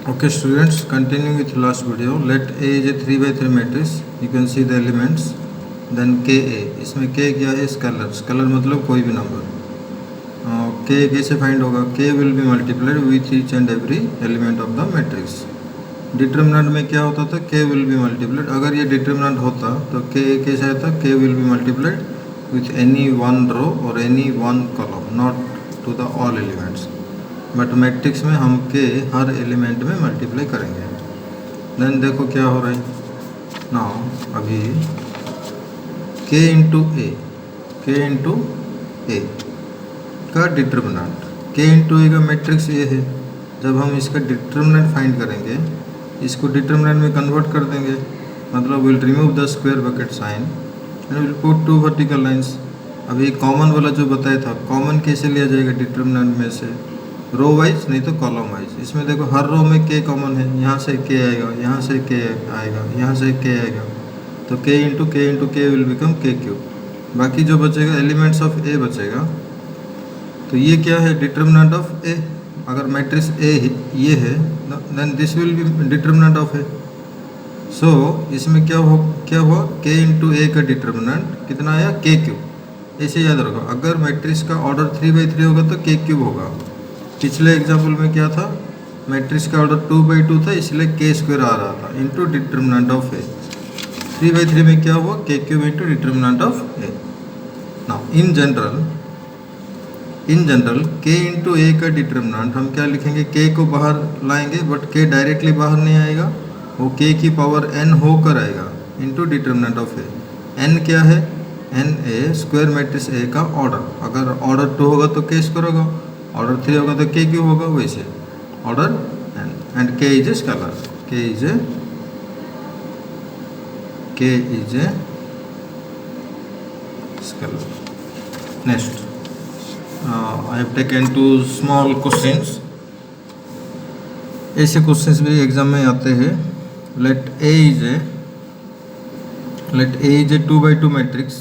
Okay students, continuing with last video, let A is a 3 by 3 matrix. You can see the elements. Then Ka, इसमें K क्या है? Scalar. Scalar मतलब कोई भी number. K कैसे find होगा? K will be multiplied with each and every element of the matrix. Determinant में क्या होता था? K will be multiplied. अगर ये डिटर्मिनेंट होता तो K कैसे आता? K will be multiplied with any one row or any one column, not to the all elements. But matrix में हम के हर एलिमेंट में मल्टीप्लाई करेंगे. देन देखो क्या हो रहा है नाउ. अभी के इंटू ए का डिटर्मिनेंट, के इंटू ए का मैट्रिक्स ये है. जब हम इसका डिटर्मिनेंट फाइंड करेंगे, इसको डिटर्मिनेंट में कन्वर्ट कर देंगे. मतलब will remove the square bracket sign and will put two vertical lines. अभी कॉमन वाला जो बताया था, कॉमन कैसे लिया जाएगा डिटर्मिनेंट में से? रो वाइज नहीं तो कॉलम वाइज. इसमें देखो हर रो में के कॉमन है. यहाँ से के आएगा, यहाँ से के आएगा, यहाँ से के आएगा. तो के इंटू के विल बिकम के क्यूब. बाकी जो बचेगा एलिमेंट्स ऑफ ए बचेगा. तो ये क्या है? Determinant of A. अगर मैट्रिक्स ए ये है then this will be determinant of A. So इसमें क्या हुआ? के इंटू ए का डिटर्मिनेंट कितना आया? के क्यूब. ऐसे याद रखो. अगर मैट्रिक्स का ऑर्डर 3 by 3 होगा तो के क्यूब होगा. पिछले एग्जाम्पल में क्या था? मैट्रिक्स का ऑर्डर 2 by 2 था, इसलिए के स्क्वायर आ रहा था into determinant of A. 3 by 3 में क्या हुआ? के cube into determinant of A. Now in general के इंटू ए का डिटर्मिनेंट हम क्या लिखेंगे? के को बाहर लाएंगे बट के डायरेक्टली बाहर नहीं आएगा, वो के की पावर n होकर आएगा into determinant of A. n क्या है? n A square matrix A का ऑर्डर. अगर ऑर्डर 2 होगा तो के स्क्वायर होगा, ऑर्डर 3 होगा तो के क्यूब होगा. वैसे order and k is a scalar. K is a scalar. Next I have taken 2 small questions. ऐसे क्वेश्चंस भी एग्जाम में आते हैं. Let A is a 2 by 2 matrix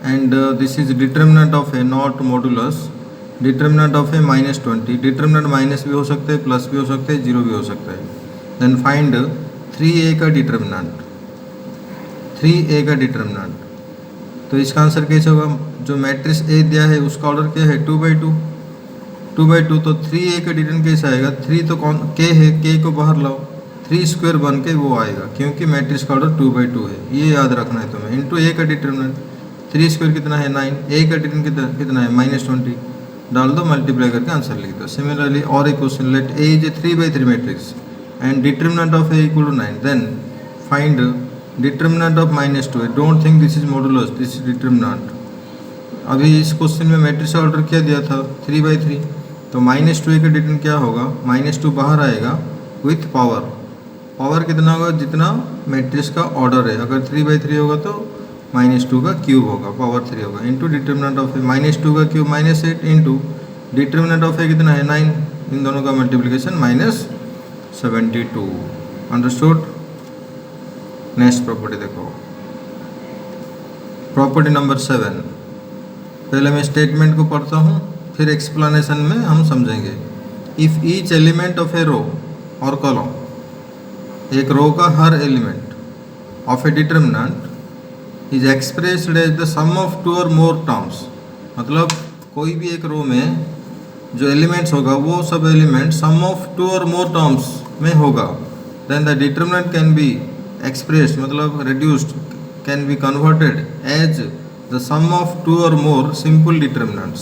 and this is determinant of A not modulus. Determinant of A -20. Determinant minus भी हो सकते हैं, plus भी हो सकते हैं, जीरो भी हो सकता है. देन फाइंड 3a का डिटर्मिनेंट. 3a का डिटर्मिनेंट. तो इसका आंसर कैसे होगा? जो मैट्रिक्स ए दिया है उसका ऑर्डर क्या है? 2 by 2. 2 by 2 तो 3a का डिटर्मिनेंट कैसे आएगा? 3 तो कौन के है, के को बाहर लाओ, 3 स्क्वायर बन के वो आएगा क्योंकि मैट्रिक्स का ऑर्डर 2 by 2 है. ये याद रखना है तुम्हें. इंटू ए का डिटर्मिनेंट 3 स्क्वायर कितना है? 9. ए का डिटर्मिनेंट कितना है? -20. डाल दो, मल्टीप्लाई करके आंसर लिख दो. सिमिलरली और एक question. Let A is a 3 by 3 matrix and determinant of A equal to 9. Then find determinant of -2. Don't think this is modulus, this is determinant. अभी इस क्वेश्चन में मैट्रिक्स ऑर्डर क्या दिया था? 3 by 3. तो -2 का डिटर्मिनेंट क्या होगा? -2 बाहर आएगा विथ पावर. पावर कितना होगा? जितना मैट्रिक्स का ऑर्डर है. अगर 3 by 3 होगा तो -2 का क्यूब होगा, पावर 3 होगा, इंटू डिटर्मिनेंट ऑफ ए. -2 का क्यूब -8 इंटू डिटर्मिनेंट ऑफ ए कितना है? 9. इन दोनों का मल्टीप्लिकेशन -72. अंडरस्टूड. नेक्स्ट प्रॉपर्टी देखो. Property number 7. पहले मैं स्टेटमेंट को पढ़ता हूँ, फिर एक्सप्लेनेशन में हम समझेंगे. If each element of a row और कॉलम, एक रो का हर element of a determinant is expressed as the sum of 2 or more terms. मतलब कोई भी एक रो में जो एलिमेंट्स होगा वो सब element sum of 2 or more terms में होगा. Then the determinant can be expressed, मतलब reduced, can be converted as the sum of 2 or more simple determinants.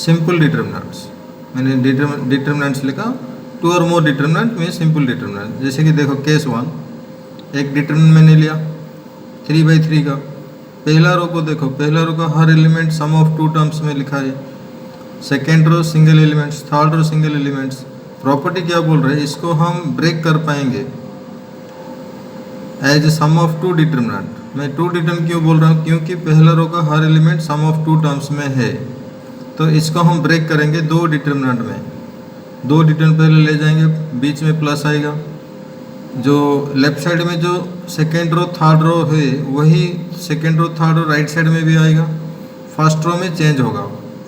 Simple determinants मैंने डिटर्मिनेंट्स लिखा. 2 or more डिटर्मिनेंट में simple determinant. जैसे कि देखो case 1, एक डिटर्मिनेंट मैंने लिया 3 by 3 का. पहला रो को देखो, पहला रो का हर एलिमेंट सम ऑफ 2 टर्म्स में लिखा है. Second row single elements, third row single elements. Property क्या बोल रहे हैं? इसको हम ब्रेक कर पाएंगे एज सम ऑफ 2 डिटर्मिनेंट. मैं 2 डिटर्मिनेंट क्यों बोल रहा हूँ? क्योंकि पहला रो का हर एलिमेंट सम ऑफ 2 टर्म्स में है. तो इसको हम ब्रेक करेंगे 2 डिटर्मिनेंट में. 2 डिटर्मिनेंट पहले ले जाएंगे, बीच में प्लस आएगा. जो लेफ्ट साइड में जो सेकेंड रो थर्ड रो है वही second row third row right side में भी आएगा. फर्स्ट रो में चेंज होगा.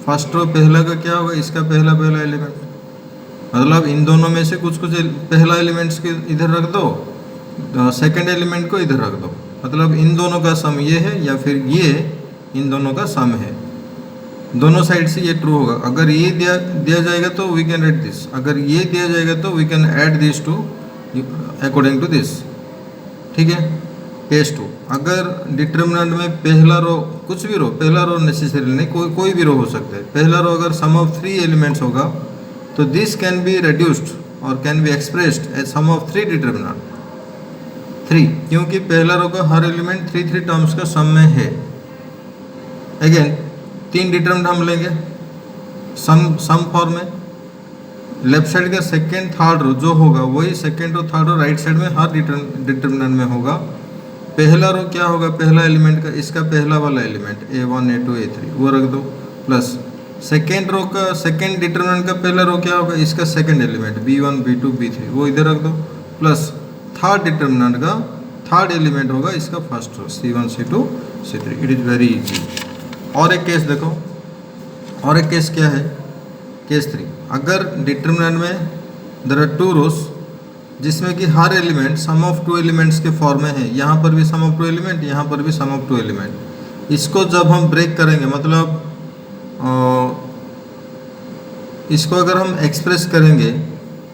फर्स्ट रो पहला का क्या होगा? इसका पहला एलिमेंट मतलब इन दोनों में से कुछ कुछ पहला एलिमेंट्स के इधर रख दो, सेकंड एलिमेंट को इधर रख दो, मतलब इन दोनों का सम ये है या फिर ये इन दोनों का सम है। दोनों साइड से ये ट्रू होगा। अगर ये दिया जाएगा तो वी कैन राइट दिस, अगर ये दिया जाएगा तो we can add this to according to this. ठीक है, केस 2, अगर डिटर्मिनेंट में पहला रो, कुछ भी रो, पहला रो नेसेसरी नहीं, कोई भी रो हो सकता है, पहला रो अगर सम ऑफ 3 एलिमेंट्स होगा तो दिस कैन बी रेड्यूस्ड और can be expressed as sum of 3 determinant 3, क्योंकि पहला रो का हर एलिमेंट 3 टर्म्स का सम में है। अगेन 3 डिटर्मिनेंट हम लेंगे सम फॉर्म में, लेफ्ट साइड का सेकेंड थर्ड रो जो होगा वही second row third row right side में हर डिटर्मिनेंट में होगा। पहला रो क्या होगा, पहला एलिमेंट का, इसका पहला वाला एलिमेंट A1 A2 A3 वो रख दो, प्लस सेकेंड रो का सेकेंड डिटर्मिनेंट का पहला रो क्या होगा, इसका second element B1 B2 B3 वो इधर रख दो, प्लस थर्ड डिटर्मिनेंट का थर्ड एलिमेंट होगा इसका first row C1 C2 C3। It is very easy. और एक केस देखो, और एक केस क्या है, केस 3, अगर डिटर्मिनेंट में देयर आर 2 रोज जिसमें कि हर एलिमेंट सम ऑफ 2 एलिमेंट्स के फॉर्म में है, यहाँ पर भी सम ऑफ 2 एलिमेंट, यहाँ पर भी सम ऑफ 2 एलिमेंट, इसको जब हम ब्रेक करेंगे, मतलब इसको अगर हम एक्सप्रेस करेंगे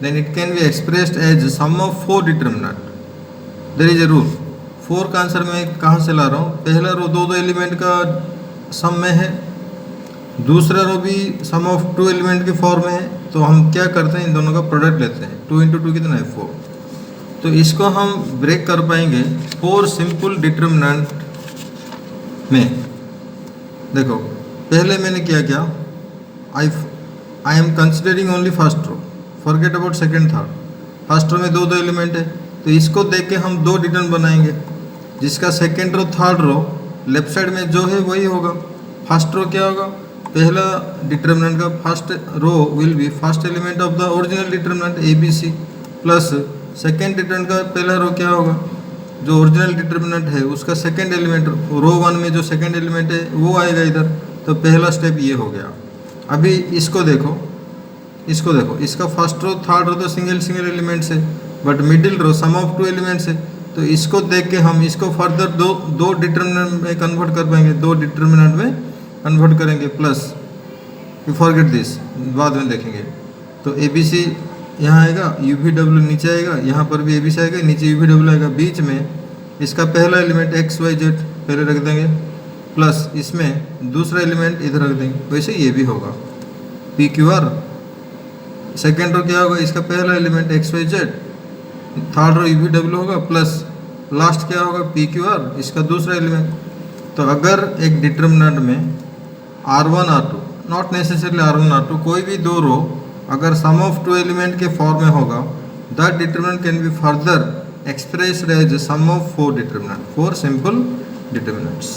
then it can be expressed as sum of 4 determinant. There is a rule, 4 का आंसर मैं कहाँ से ला रहा हूँ, पहला रो दो एलिमेंट का सम में है, दूसरा रो भी सम ऑफ 2 एलिमेंट के फॉर्म में है, तो हम क्या करते हैं, इन दोनों का प्रोडक्ट लेते हैं, 2 × 2 कितना है 4, तो इसको हम ब्रेक कर पाएंगे 4 सिंपल डिटर्मिनेंट में। देखो पहले मैंने क्या किया, I am considering only first row, forget about second third. First row में दो एलिमेंट है, तो इसको देख के हम 2 डिटर्मिनेंट बनाएंगे, जिसका second row third row left side में जो है वही होगा। फर्स्ट रो क्या होगा, पहला डिटर्मिनेंट का first row will be first element of the original determinant ABC, plus second determinant का पहला रो क्या होगा, जो ओरिजिनल डिटर्मिनेंट है उसका सेकेंड एलिमेंट, रो 1 में जो सेकेंड एलिमेंट है वो आएगा इधर, तो पहला स्टेप ये हो गया। अभी इसको देखो, इसका फर्स्ट रो थर्ड रो तो सिंगल एलिमेंट्स है, but middle row sum of 2 elements है, तो इसको देख के हम इसको फर्दर दो डिटर्मिनेंट में कन्वर्ट कर पाएंगे, 2 डिटर्मिनेंट में कन्वर्ट करेंगे, प्लस यू फॉरगेट दिस, बाद में देखेंगे। तो ABC यहाँ आएगा, UVW नीचे आएगा, यहाँ पर भी ABC आएगा, नीचे UVW आएगा, बीच में इसका पहला एलिमेंट XYZ पहले रख देंगे, प्लस इसमें दूसरा एलिमेंट इधर रख देंगे, वैसे ये भी होगा PQR। सेकेंड रो क्या होगा, इसका पहला element XYZ, third row UVW होगा, प्लस लास्ट क्या होगा PQR, इसका दूसरा एलिमेंट। तो अगर एक डिटर्मिनेंट में R1 R2, not necessarily R1 R2, कोई भी 2 रो अगर सम ऑफ 2 एलिमेंट के फॉर्म में होगा, that determinant can be further expressed as sum of 4 determinant, 4 simple determinants.